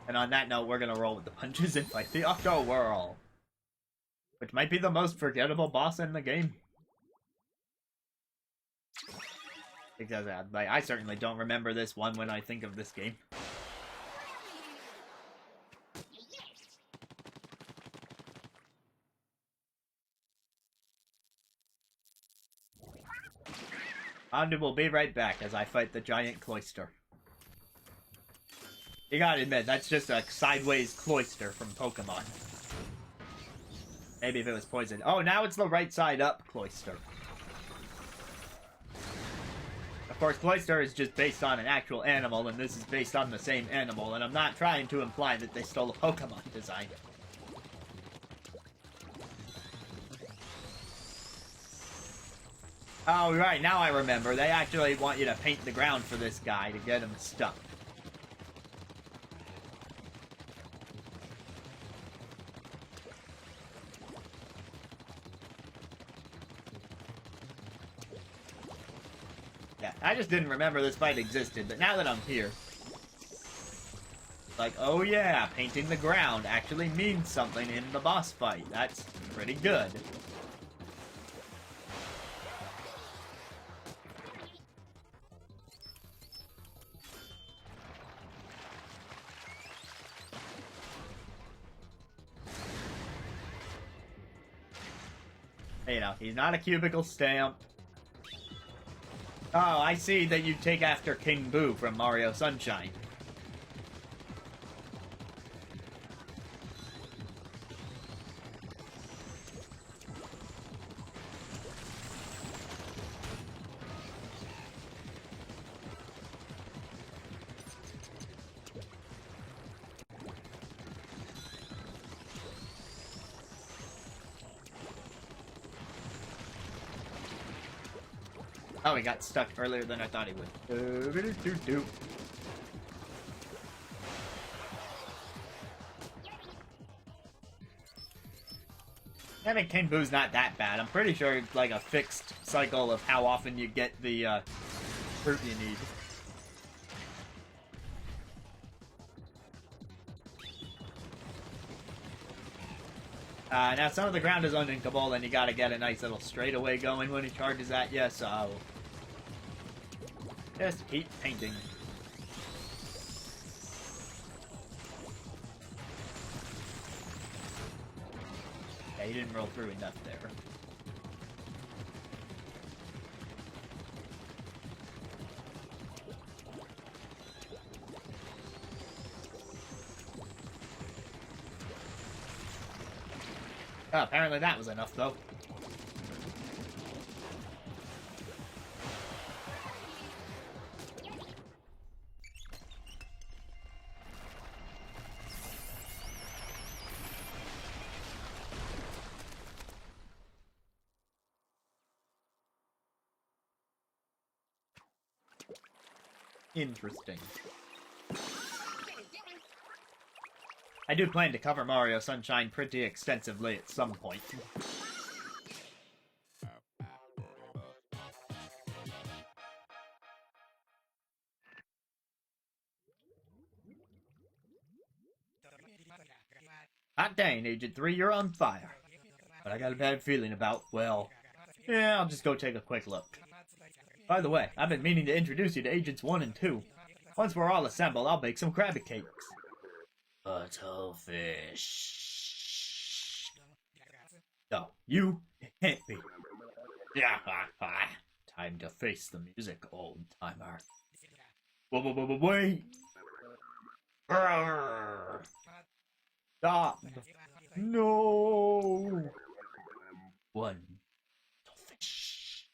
And on that note, we're gonna roll with the punches and fight the Octo Whirl, which might be the most forgettable boss in the game. Because like, I certainly don't remember this one when I think of this game. And we'll be right back as I fight the giant cloister. You gotta admit, that's just a sideways cloister from Pokemon. Maybe if it was poisoned. Oh, now it's the right side up cloister. Of course, cloister is just based on an actual animal, and this is based on the same animal, and I'm not trying to imply that they stole a Pokemon design. Oh, right, now I remember. They actually want you to paint the ground for this guy to get him stuck. Yeah, I just didn't remember this fight existed, but now that I'm here, like, oh yeah, painting the ground actually means something in the boss fight. That's pretty good. You know, he's not a cubicle stamp. Oh, I see that you take after King Boo from Mario Sunshine. Oh, he got stuck earlier than I thought he would. I think King Boo's not that bad. I'm pretty sure it's like a fixed cycle of how often you get the fruit you need. Now some of the ground is uninkable, and you gotta get a nice little straightaway going when he charges at you, so just keep painting. Yeah, he didn't roll through enough there. Oh, apparently that was enough, though. Interesting. I do plan to cover Mario Sunshine pretty extensively at some point. Hot dang, Agent 3, you're on fire. But I got a bad feeling about, well, yeah, I'll just go take a quick look. By the way, I've been meaning to introduce you to Agents 1 and 2. Once we're all assembled, I'll bake some Krabby Cakes. Cuttlefish. No, you can't be. Yeah, time to face the music, old timer. Wait. Stop. No. One. Fish.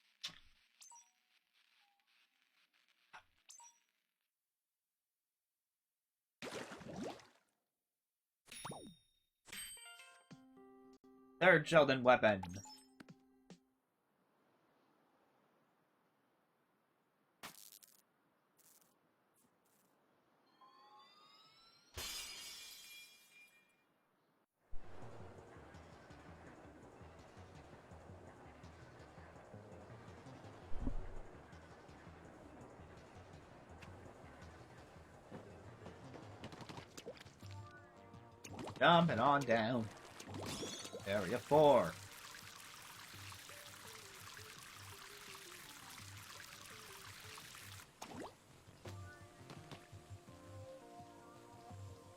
Third Sheldon weapon. Jumping on down. Area 4.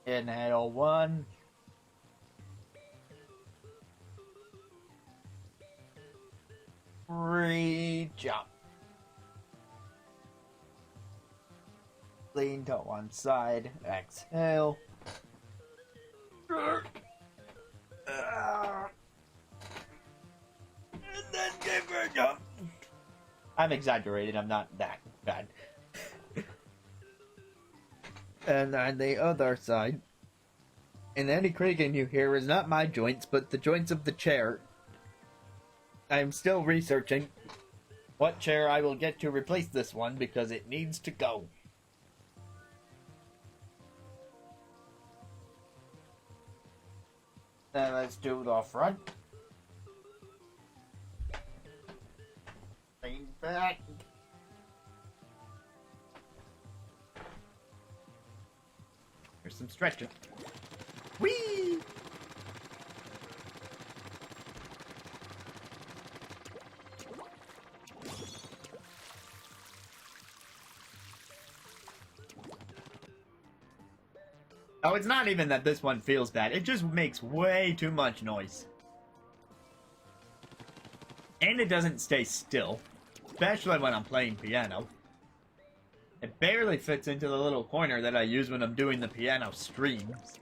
Inhale 1. Jump. Lean to one side. Exhale. And then give her a jump. I'm exaggerating, I'm not that bad. And on the other side. And any creaking you hear is not my joints, but the joints of the chair. I'm still researching what chair I will get to replace this one because it needs to go. Then let's do the front. Lean back. Here's some stretching. Whee! Oh, it's not even that this one feels bad. It just makes way too much noise. And it doesn't stay still. Especially when I'm playing piano. It barely fits into the little corner that I use when I'm doing the piano streams.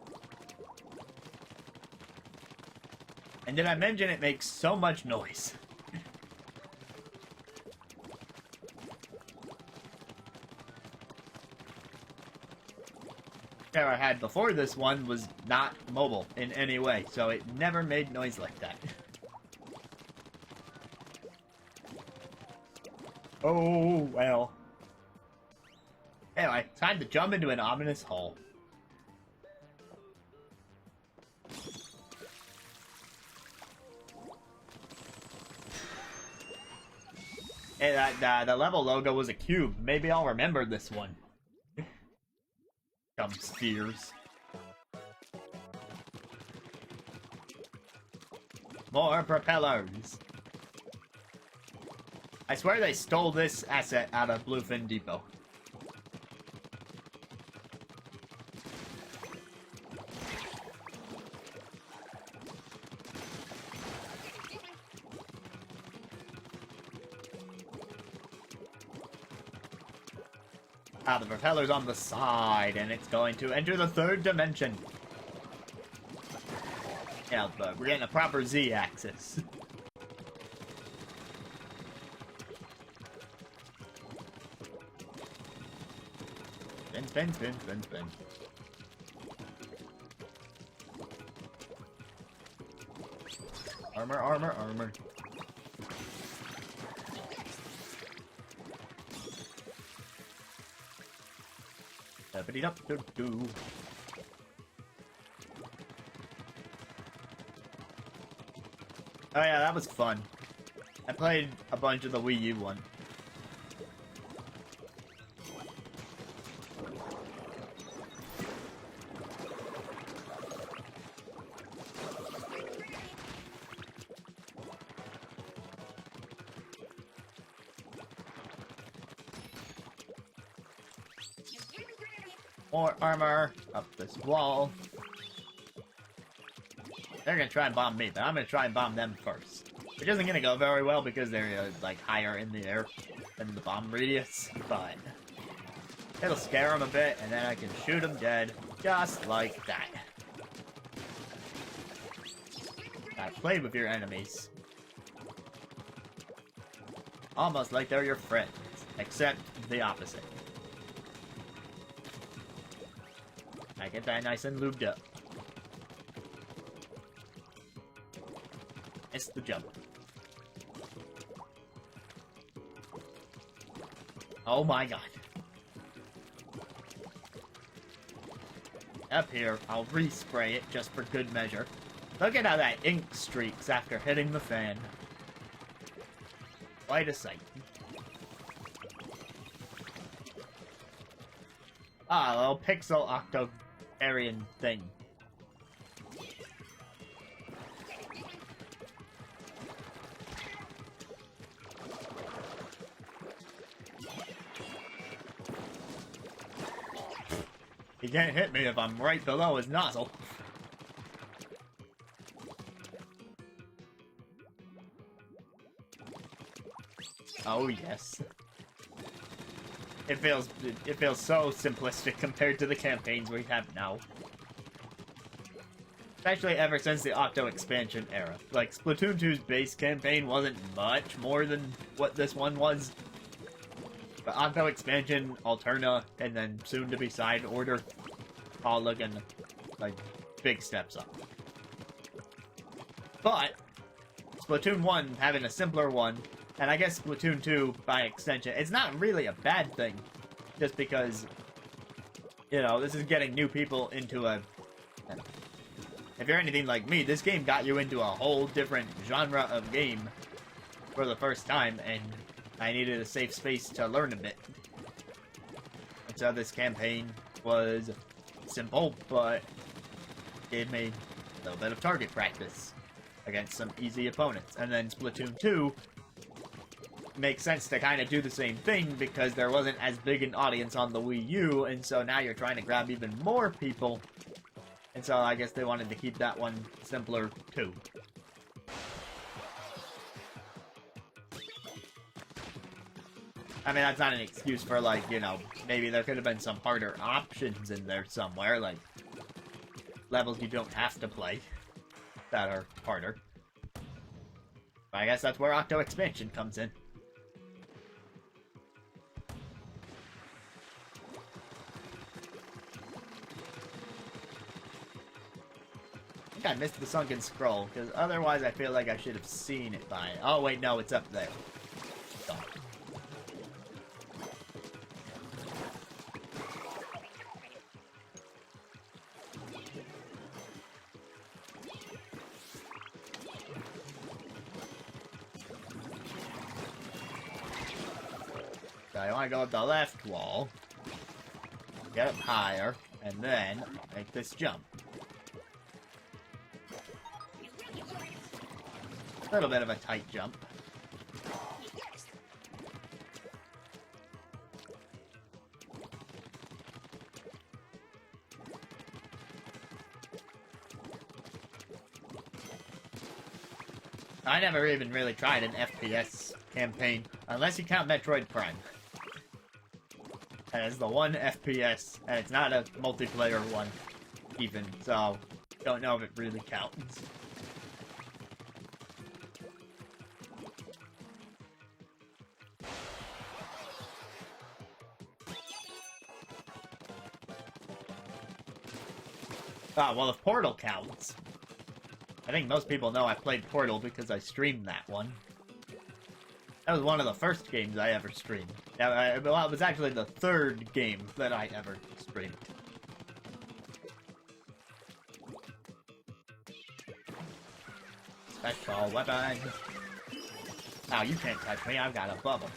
And did I mention it makes so much noise? The chair I had before this one was not mobile in any way, so it never made noise like that. Oh, well. Anyway, time to jump into an ominous hole. Hey, the level logo was a cube. Maybe I'll remember this one. Dumb spheres. More propellers. I swear they stole this asset out of Bluefin Depot. Ah, the propeller's on the side, and it's going to enter the third dimension. Yeah, but we're getting a proper Z-axis. Spin, spin, spin, spin, spin. Armor, armor, armor. Do. Oh yeah, that was fun. I played a bunch of the Wii U one. More armor up this wall. They're gonna try and bomb me, but I'm gonna try and bomb them first. Which isn't gonna go very well because they're like higher in the air than the bomb radius, but it'll scare them a bit, and then I can shoot them dead just like that. Gotta play with your enemies. Almost like they're your friends, except the opposite. I get that nice and lubed up. It's the jump. Oh my god. Up here, I'll respray it just for good measure. Look at how that ink streaks after hitting the fan. Quite a sight. Ah, a little pixel octo Aryan thing. He can't hit me if I'm right below his nozzle. Oh yes. It feels so simplistic compared to the campaigns we have now. Especially ever since the Octo expansion era. Like, Splatoon 2's base campaign wasn't much more than what this one was. But Octo expansion, Alterna, and then soon to be Side Order, all looking like big steps up. But Splatoon 1 having a simpler one, and I guess Splatoon 2 by extension, it's not really a bad thing. Just because, you know, this is getting new people into a... If you're anything like me, this game got you into a whole different genre of game for the first time, and I needed a safe space to learn a bit. And so this campaign was simple, but gave me a little bit of target practice against some easy opponents. And then Splatoon 2 makes sense to kind of do the same thing because there wasn't as big an audience on the Wii U, and so now you're trying to grab even more people. And so I guess they wanted to keep that one simpler too. I mean, that's not an excuse for, like, you know, maybe there could have been some harder options in there somewhere, like levels you don't have to play that are harder. But I guess that's where Octo Expansion comes in. I missed the sunken scroll, because otherwise I feel like I should have seen it by... Oh, wait, no, it's up there. Oh. So I want to go up the left wall, get up higher, and then make this jump. A little bit of a tight jump. I never even really tried an FPS campaign, unless you count Metroid Prime. And it's the one FPS, and it's not a multiplayer one, even, so don't know if it really counts. Ah, well, if Portal counts. I think most people know I played Portal because I streamed that one. That was one of the first games I ever streamed. Well, it was actually the third game that I ever streamed. Special weapon. Oh, you can't touch me, I've got a bubble.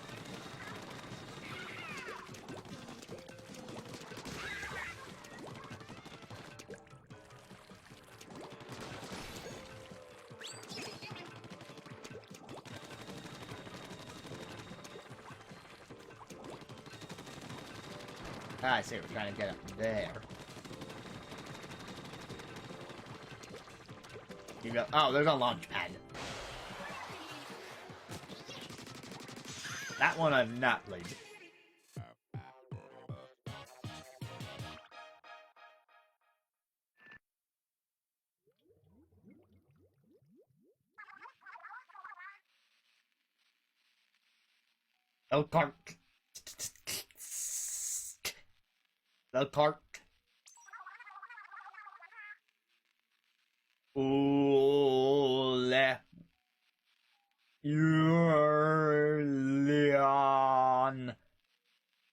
Ah, I see, we're trying to get up there. You go. Oh, there's a launch pad. That one I've not played. Oh, cart. The cart. Ole. Julian.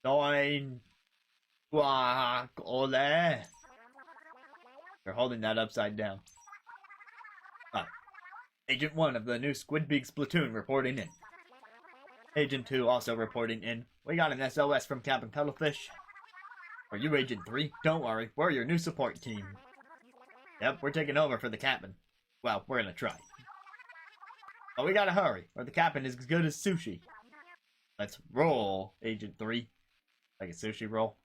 Neun. Quack. Ole. You're holding that upside down. Agent 1 of the new Squid Beaks platoon reporting in. Agent 2 also reporting in. We got an SOS from Captain Cuttlefish. Are you Agent 3? Don't worry, we're your new support team. Yep, we're taking over for the captain. Well, we're gonna try. But we gotta hurry, or the captain is as good as sushi. Let's roll, Agent 3. Like a sushi roll.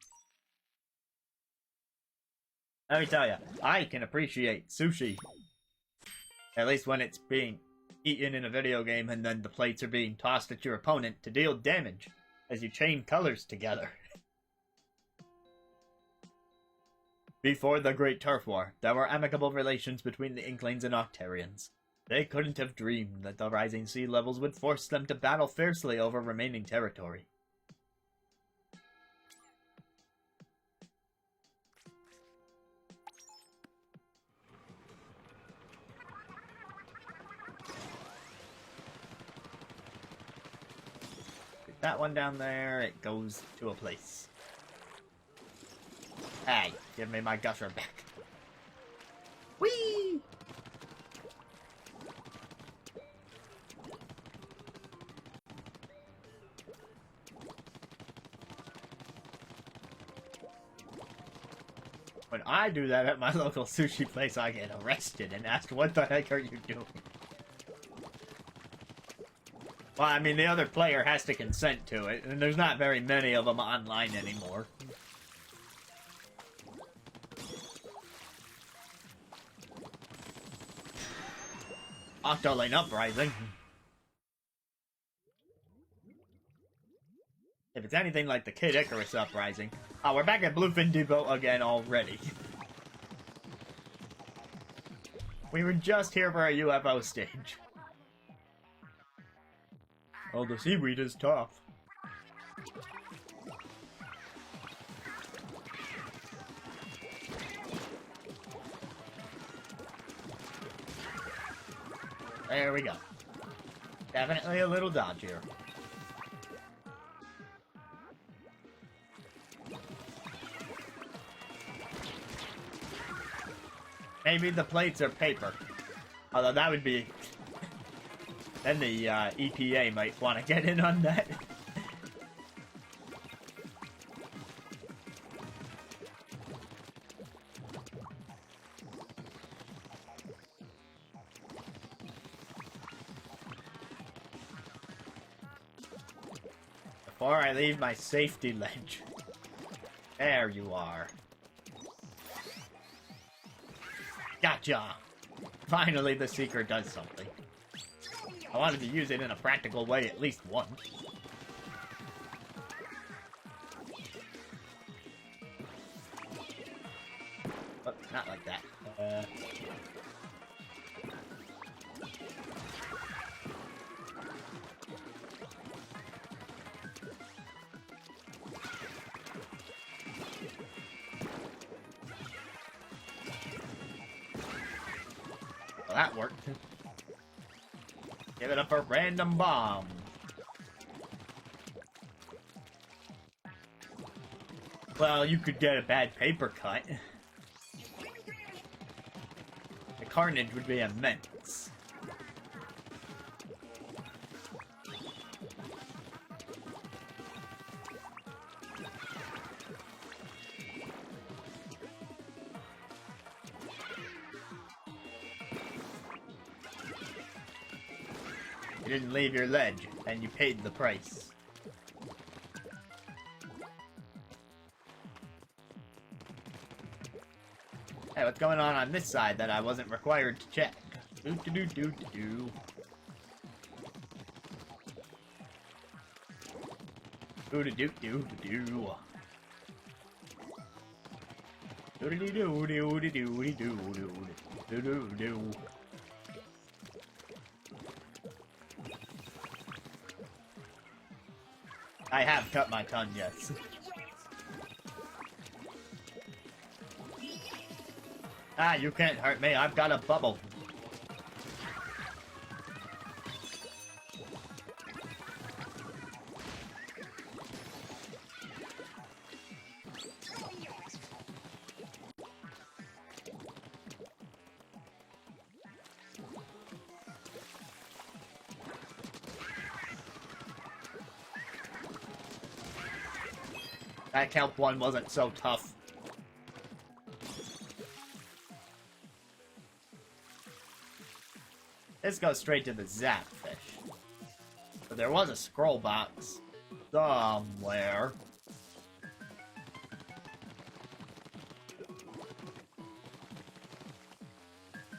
Let me tell you, I can appreciate sushi. At least when it's being eaten in a video game and then the plates are being tossed at your opponent to deal damage as you chain colors together. Before the Great Turf War, there were amicable relations between the Inklings and Octarians. They couldn't have dreamed that the rising sea levels would force them to battle fiercely over remaining territory. That one down there, it goes to a place. Hey, give me my gusher back. Whee! When I do that at my local sushi place, I get arrested and asked, what the heck are you doing? Well, I mean, the other player has to consent to it, and there's not very many of them online anymore. Octoline Uprising. If it's anything like the Kid Icarus Uprising... Oh, we're back at Bluefin Depot again already. We were just here for a UFO stage. Oh, the seaweed is tough. There we go. Definitely a little dodgier. Maybe the plates are paper. Although that would be... Then the EPA might want to get in on that. Before I leave my safety ledge. There you are. Gotcha! Finally the Seeker does something. I wanted to use it in a practical way at least once. But not like that. Well, that worked. Give it up a random bomb. Well, you could get a bad paper cut. The carnage would be immense. You didn't leave your ledge, and you paid the price. Hey, what's going on this side that I wasn't required to check? Do-do-do-do-do-do. Do-do-do-do-do-do. Do-do-do-do-do-do-do-do-do-do-do. I have cut my tongue, yes. Ah, you can't hurt me. I've got a bubble. That kelp one wasn't so tough. This goes straight to the Zap Fish. But there was a scroll box somewhere.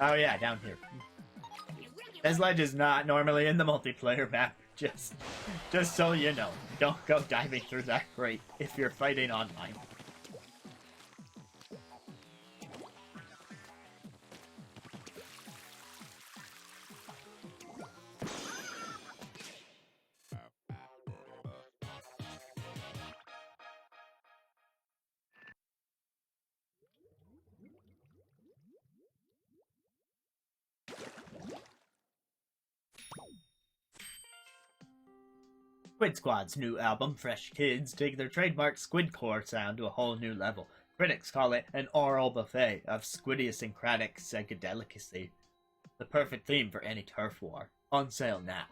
Oh yeah, down here. This ledge is not normally in the multiplayer map. Just so you know. Don't go diving through that grate if you're fighting online. Squid Squad's new album, Fresh Kids, take their trademark squidcore sound to a whole new level. Critics call it an oral buffet of squidiosyncratic psychedelicacy. The perfect theme for any turf war. On sale now.